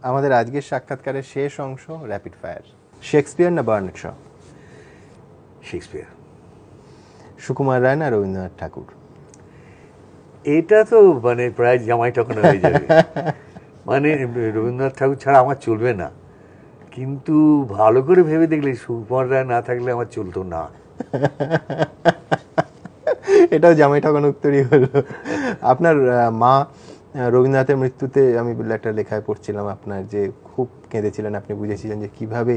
আমাদের আজকের সাক্ষাৎকারের শেষ অংশ র্যাপিড ফায়ার। শেক্সপিয়ার না বার্নেট শ? শেক্সপিয়ার। সুকুমার রায় না রবীন্দ্রনাথ ঠাকুর? এটা তো মানে প্রায় জামাই ঠকানো হয়ে যাবে। মানে রবীন্দ্রনাথ ঠাকুর ছাড়া আমার চলবে না, কিন্তু ভালো করে ভেবে দেখলে সুকুমার রায় না থাকলে আমার চলতো না। এটাও জামাই ঠকানো উত্তরই হলো। আপনার মা রবীন্দ্রনাথের মৃত্যুতে আমি একটা লেখায় পড়ছিলাম আপনার, যে খুব কেঁদেছিলেন। আপনি বুঝেছিলেন যে কিভাবে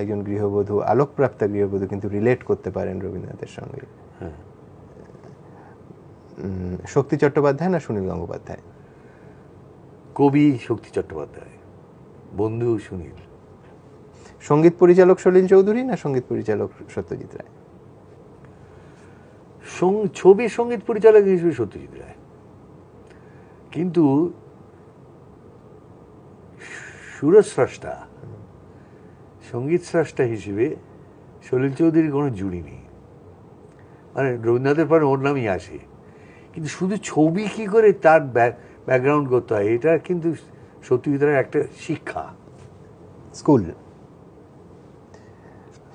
একজন গৃহবধূ, আলোকপ্রাপ্তা গৃহবধূ কিন্তু রিলেট করতে পারেন রবীন্দ্রনাথের সঙ্গে। শক্তি চট্টোপাধ্যায় না সুনীল গঙ্গোপাধ্যায়? কবি শক্তি চট্টোপাধ্যায়, বন্ধু সুনীল। সঙ্গীত পরিচালক সলিল চৌধুরী না সঙ্গীত পরিচালক সত্যজিৎ রায়? ছবির সঙ্গীত পরিচালক হিসেবে সত্যজিৎ রায়, কিন্তু সুরস্রষ্টা, সঙ্গীত স্রষ্টা হিসেবে সলিল চৌধুরীর কোনো জুড়ি নেই। মানে রবীন্দ্রনাথের পরে ওর নামই আসে, কিন্তু শুধু ছবি কি করে তার ব্যাকগ্রাউন্ড করতে হয়, এটা কিন্তু সত্যজিৎ রায়ের একটা শিক্ষা। স্কুল।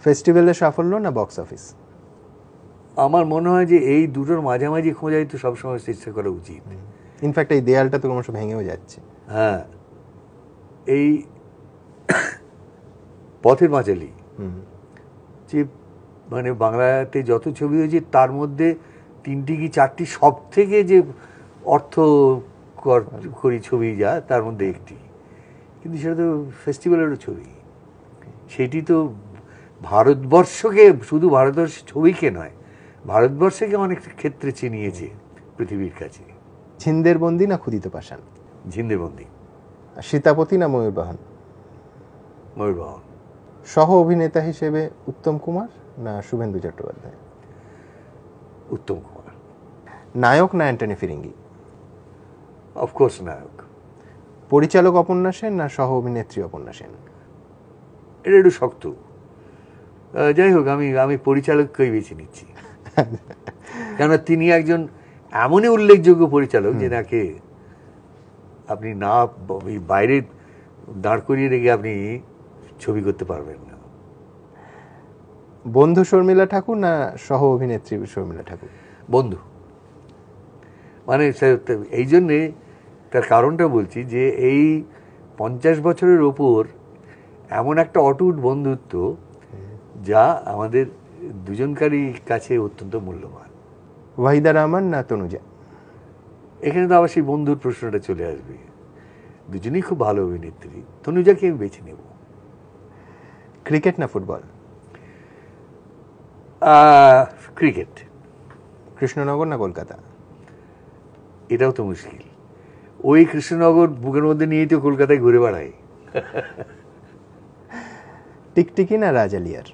ফেস্টিভ্যালের সাফল্য না বক্স অফিস? আমার মনে হয় যে এই দুটোর মাঝামাঝি খোঁজাই তো সবসময় চেষ্টা করা উচিত। ইনফ্যাক্ট এই দেয়ালটা তো ক্রমশ ভেঙেও যাচ্ছে। হ্যাঁ, এই পথের পাঁচালী যে মানে বাংলাতে যত ছবি হয়েছে তার মধ্যে 3টি কি 4টি সব থেকে যে অর্থ করি ছবি যা তার মধ্যে একটি, কিন্তু সেটা তো ফেস্টিভ্যালেরও ছবি। সেটি তো ভারতবর্ষকে, শুধু ভারতবর্ষের ছবিকে নয়, ভারতবর্ষকে অনেক ক্ষেত্রে চিনিয়েছে পৃথিবীর কাছে। ঝিন্দের বন্দি না ক্ষুদিত পাষাণ? ঝিন্দের বন্দি। সীতাপতি না ময়ূরবাহন? ময়ূরবাহন। সহ অভিনেতা হিসেবে উত্তম কুমার না শুভেন্দু চট্টোপাধ্যায়? উত্তম কুমার। নায়ক না অ্যান্টনি ফিরিঙ্গি? অফকোর্স নায়ক। পরিচালক অপর্ণা সেন না সহ অভিনেত্রী অপর্ণা সেন? এটা একটু শক্ত। যাই হোক, আমি পরিচালককেই বেছে নিচ্ছি, কেন তিনি একজন এমনই উল্লেখযোগ্য পরিচালক যে নাকে আপনি না বাইরে দাঁড় করিয়ে রেখে আপনি ছবি করতে পারবেন না। বন্ধু শর্মিলা ঠাকুর না সহ অভিনেত্রী শর্মিলা ঠাকুর? বন্ধু। মানে এই জন্যে তার কারণটা বলছি যে এই 50 বছরের ওপর এমন একটা অটুট বন্ধুত্ব যা আমাদের দুজনকারই কাছে অত্যন্ত মূল্যবান। ওয়াহিদা রহমান না তনুজা? এখানে তো আবার সেই বন্ধুর প্রশ্নটা চলে আসবে। দুজনেই খুব ভালো অভিনেত্রী, তনুজাকে আমি বেছে নেব। ক্রিকেট না ফুটবল? ক্রিকেট। কৃষ্ণনগর না কলকাতা? এটাও তো মুশকিল। ওই কৃষ্ণনগর বুকের মধ্যে নিয়েই তো কলকাতায় ঘুরে বেড়াই। টিকটিকি না রাজালিয়ার?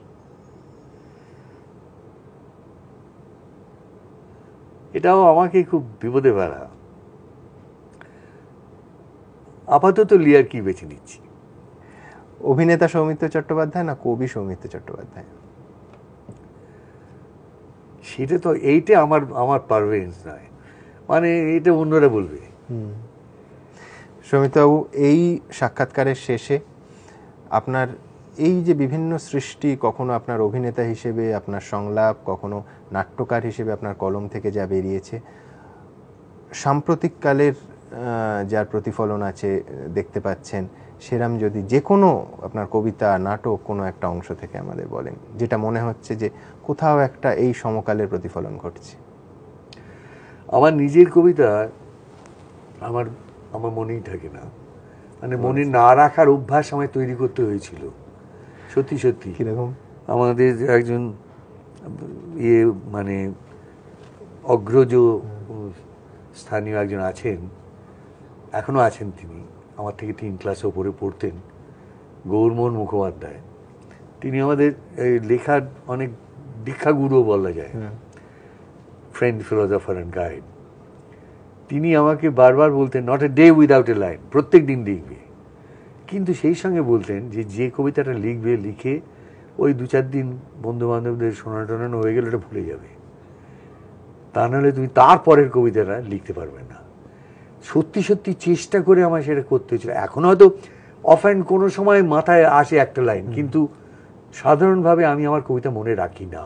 এটাও আমাকে খুব বিপদে ফেলা। আপাতত লিয়ার কি বেছে নিচ্ছি। অভিনেতা সৌমিত্র চট্টোপাধ্যায় না কবি সৌমিত্র চট্টোপাধ্যায়? সেটা তো এইটা আমার পারভেন্স নয়, মানে এটা অন্যরা বলবে। সৌমিত্রবাবু, এই সাক্ষাৎকারের শেষে আপনার এই যে বিভিন্ন সৃষ্টি, কখনো আপনার অভিনেতা হিসেবে আপনার সংলাপ, কখনো নাট্যকার হিসেবে আপনার কলম থেকে যা বেরিয়েছে, সাম্প্রতিককালের যার প্রতিফলন আছে দেখতে পাচ্ছেন, সেরাম যদি যে কোনো আপনার কবিতা, নাটক কোনো একটা অংশ থেকে আমাদের বলেন, যেটা মনে হচ্ছে যে কোথাও একটা এই সমকালের প্রতিফলন ঘটছে। আমার নিজের কবিতা আমার মনেই থাকে না, মানে মনে না রাখার অভ্যাস আমায় তৈরি করতে হয়েছিল। সত্যি সত্যি। কিরকম? আমাদের একজন মানে অগ্রজ স্থানীয় একজন আছেন, এখনো আছেন, তিনি আমার থেকে 3 ক্লাস ওপরে পড়তেন, গৌরমোহন মুখোপাধ্যায়। তিনি আমাদের লেখার অনেক দীক্ষাগুরু বলা যায়, ফ্রেন্ড, ফিলোসফার অ্যান্ড গাইড। তিনি আমাকে বারবার বলতেন, not a day without a line, প্রত্যেক দিন লিখবে। কিন্তু সেই সঙ্গে বলতেন যে কবিতাটা লিখবে, লিখে ওই 2-4 দিন বন্ধু বান্ধবদের শোনানো হয়ে গেলে ওটা ভুলে যাবে, তা নাহলে তুমি তারপরের কবিতাটা লিখতে পারবে না। সত্যি সত্যি চেষ্টা করে আমার সেটা করতে হয়েছিল। এখন হয়তো অফ হ্যান্ড কোনো সময় মাথায় আসে একটা লাইন, কিন্তু সাধারণভাবে আমি আমার কবিতা মনে রাখি না।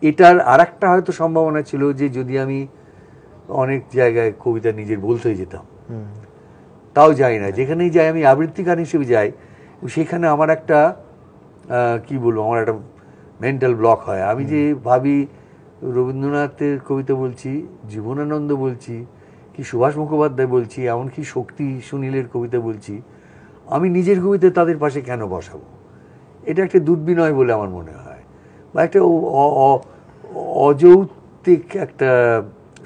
এটার আর একটা হয়তো সম্ভাবনা ছিল যে যদি আমি অনেক জায়গায় কবিতা নিজের বলতে যেতাম, তাও যাই না, যেখানেই যাই আমি আবৃত্তিকার হিসেবে যাই, সেখানে আমার একটা কি বলবো, আমার একটা মেন্টাল ব্লক হয়। আমি যে ভাবি রবীন্দ্রনাথের কবিতা বলছি, জীবনানন্দ বলছি, কি সুভাষ মুখোপাধ্যায় বলছি, এমনকি শক্তি সুনীলের কবিতা বলছি, আমি নিজের কবিতা তাদের পাশে কেন বসাবো? এটা একটা দুর্বিনয় বলে আমার মনে হয়, বা একটা অযৌক্তিক একটা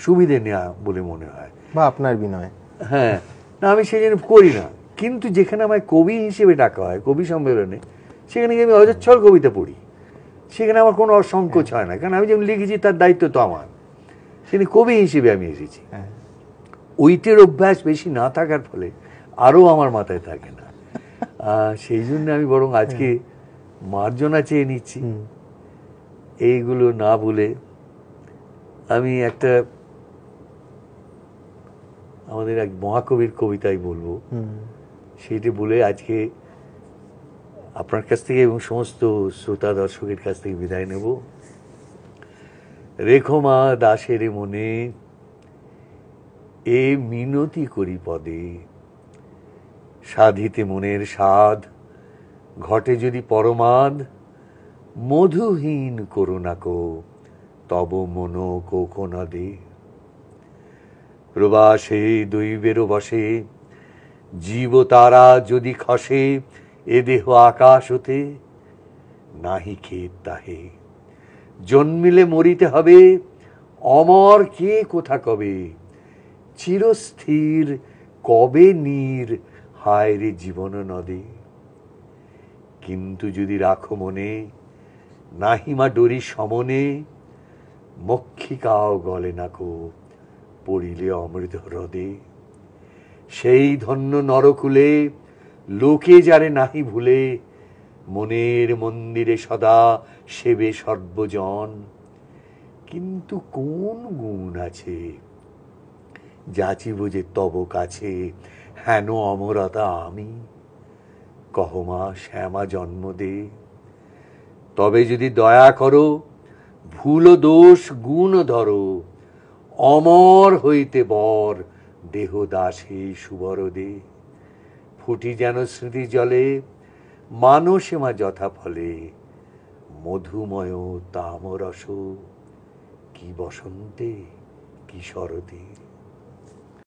সুবিধে নেওয়া বলে মনে হয়, বা আপনার বিনয়। হ্যাঁ, না আমি সেই জন্য করি না। কিন্তু যেখানে আমায় কবি হিসেবে ডাকা হয় কবি সম্মেলনে, সেখানে গিয়ে আমি অজস্র কবিতা পড়ি, সেখানে আমার কোনো সংকোচ হয় না, কারণ আমি যেমন লিখেছি তার দায়িত্ব তো আমার, সেখানে কবি হিসেবে আমি এসেছি। ওইটের অভ্যাস বেশি না থাকার ফলে আরও আমার মাথায় থাকে না, সেই জন্য আমি বরং আজকে মার্জনা চেয়ে নিচ্ছি এইগুলো না বলে। আমি একটা আমাদের এক মহাকবির কবিতাই বলবো, সেইটি বলে আজকে আপনার কাছ থেকে এবং সমস্ত শ্রোতা দর্শকের কাছ থেকে বিদায় নেব। রেখো মা দাসের মনে এ মিনতি করি পদে, সাধিতে মনের সাধ ঘটে যদি পরমাদ, মধুহীন করুণা কো তব মন কোকোনদে। প্রবাসে দৈবেরও বসে জীব তারা যদি খসে, এ দেহ আকাশ হতে নাহি খেত তাহে। জন্মিলে মরিতে হবে, অমর কে কোথা কবে, চিরস্থির কবে নীর হায় রে জীবন নদে। কিন্তু যদি রাখো মনে নাহিমা ডরি সমনে, মক্ষিকাও গলে নাকো পড়িলে অমৃত হ্রদে। সেই ধন্য নরকুলে লোকে যারে নাহি ভুলে, মনের মন্দিরে সদা সেবে সর্বজন। কিন্তু কোন গুণ আছে যাচিব যে তব কাছে, হেন অমরতা আমি, কহমা শ্যামা জন্ম দে। তবে যদি দয়া করো ভুল দোষ গুণ ধরো, অমর হইতে বর দেহ দাসে সুবরদে। ফুটি যেন স্মৃতি জলে মানসে মা যথা ফলে, মধুময় তামরস কি বসন্তে কি শরতে।